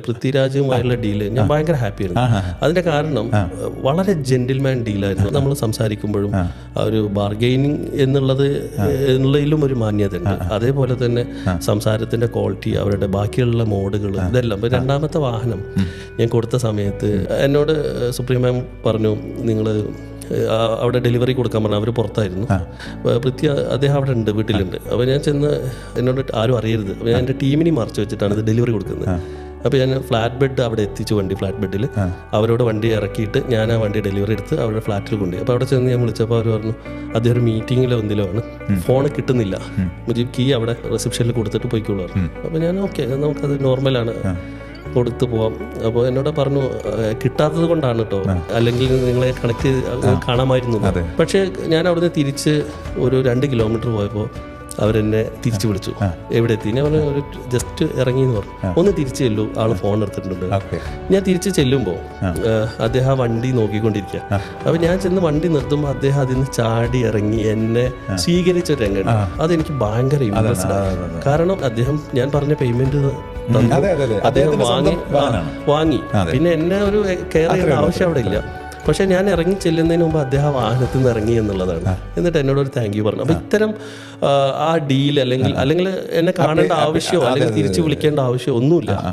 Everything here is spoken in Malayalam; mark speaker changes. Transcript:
Speaker 1: പൃഥ്വിരാജുമായുള്ള ഡീല് ഞാൻ ഭയങ്കര ഹാപ്പിയായിരുന്നു. അതിന്റെ കാരണം വളരെ ജെന്റിൽമാൻ ഡീലായിരുന്നു. നമ്മൾ സംസാരിക്കുമ്പോഴും ആ ഒരു ബാർഗെയിനിങ് എന്നുള്ളതിലും ഒരു മാന്യത ഉണ്ട്. അതേപോലെ തന്നെ സംസാരത്തിന്റെ ക്വാളിറ്റി, അവരുടെ ബാക്കിയുള്ള മോഡുകൾ, ഇതെല്ലാം. രണ്ടാമത്തെ വാഹനം ഞാൻ കൊടുത്ത സമയത്ത് എന്നോട് സുപ്രീം മാം പറഞ്ഞു, നിങ്ങൾ അവിടെ ഡെലിവറി കൊടുക്കാൻ പറഞ്ഞു. അവർ പുറത്തായിരുന്നു. അദ്ദേഹം അവിടെ ഉണ്ട്, വീട്ടിലുണ്ട്. അപ്പോൾ ഞാൻ ചെന്ന്, എന്നോട് ആരും അറിയരുത്, അപ്പോൾ ഞാൻ എൻ്റെ ടീമിനെ മറച്ചു വെച്ചിട്ടാണ് ഇത് ഡെലിവറി കൊടുക്കുന്നത്. അപ്പോൾ ഞാൻ ഫ്ലാറ്റ് ബെഡ് അവിടെ എത്തിച്ചു, വണ്ടി ബെഡിൽ അവരോട് വണ്ടി ഇറക്കിയിട്ട് ഞാൻ ആ വണ്ടി ഡെലിവറി എടുത്ത് അവരുടെ ഫ്ലാറ്റിൽ കൊണ്ടുപോയി. അപ്പോൾ അവിടെ ചെന്ന് ഞാൻ വിളിച്ചപ്പോൾ അവർ പറഞ്ഞു അദ്ദേഹം ഒരു മീറ്റിങ്ങിലോ എന്തിലാണ്, ഫോൺ കിട്ടുന്നില്ല, മുജീബ് കീ അവിടെ റിസപ്ഷനിൽ കൊടുത്തിട്ട് പോയിക്കോളൂ പറഞ്ഞു. അപ്പോൾ ഞാൻ ഓക്കെ, നമുക്കത് നോർമലാണ്, കൊടുത്തു പോവാം. അപ്പോൾ എന്നോട് പറഞ്ഞു കിട്ടാത്തത് കൊണ്ടാണ് കേട്ടോ, അല്ലെങ്കിൽ നിങ്ങളെ കണക്ട് കാണാമായിരുന്നു. പക്ഷേ ഞാൻ അവിടുന്ന് തിരിച്ച് ഒരു 2 കിലോമീറ്റർ പോയപ്പോൾ അവരെന്നെ തിരിച്ചു വിളിച്ചു. എവിടെ എത്തി? ഞാൻ പറഞ്ഞു ഒരു ജസ്റ്റ് ഇറങ്ങി എന്ന് പറഞ്ഞു. ഒന്ന് തിരിച്ചു ചെല്ലു, ആള് ഫോൺ എടുത്തിട്ടുണ്ട്. ഞാൻ തിരിച്ച് ചെല്ലുമ്പോൾ അദ്ദേഹം ആ വണ്ടി നോക്കിക്കൊണ്ടിരിക്കുക. അപ്പൊ ഞാൻ ചെന്ന് വണ്ടി നിർത്തുമ്പോൾ അദ്ദേഹം അതിൽ നിന്ന് ചാടി ഇറങ്ങി എന്നെ സ്വീകരിച്ച ഒരു രംഗം. അതെനിക്ക് ഭയങ്കര ഇംപ്രസ്ഡ് ആണ്. കാരണം അദ്ദേഹം ഞാൻ പറഞ്ഞ പേയ്മെന്റ് അദ്ദേഹം വാങ്ങി. പിന്നെ എന്നെ ഒരു കെയർ ചെയ്യേണ്ട ആവശ്യം അവിടെ ഇല്ല. പക്ഷെ ഞാൻ ഇറങ്ങി ചെല്ലുന്നതിന് മുമ്പ് അദ്ദേഹം വാഹനത്തിൽ നിന്ന് ഇറങ്ങി എന്നുള്ളതാണ്. എന്നിട്ട് എന്നോട് ഒരു താങ്ക് യു പറഞ്ഞു. അപ്പൊ ഇത്തരം ആ ഡീൽ അല്ലെങ്കിൽ എന്നെ കാണേണ്ട ആവശ്യമോ അല്ലെങ്കിൽ തിരിച്ചു വിളിക്കേണ്ട ആവശ്യമോ ഒന്നുമില്ല.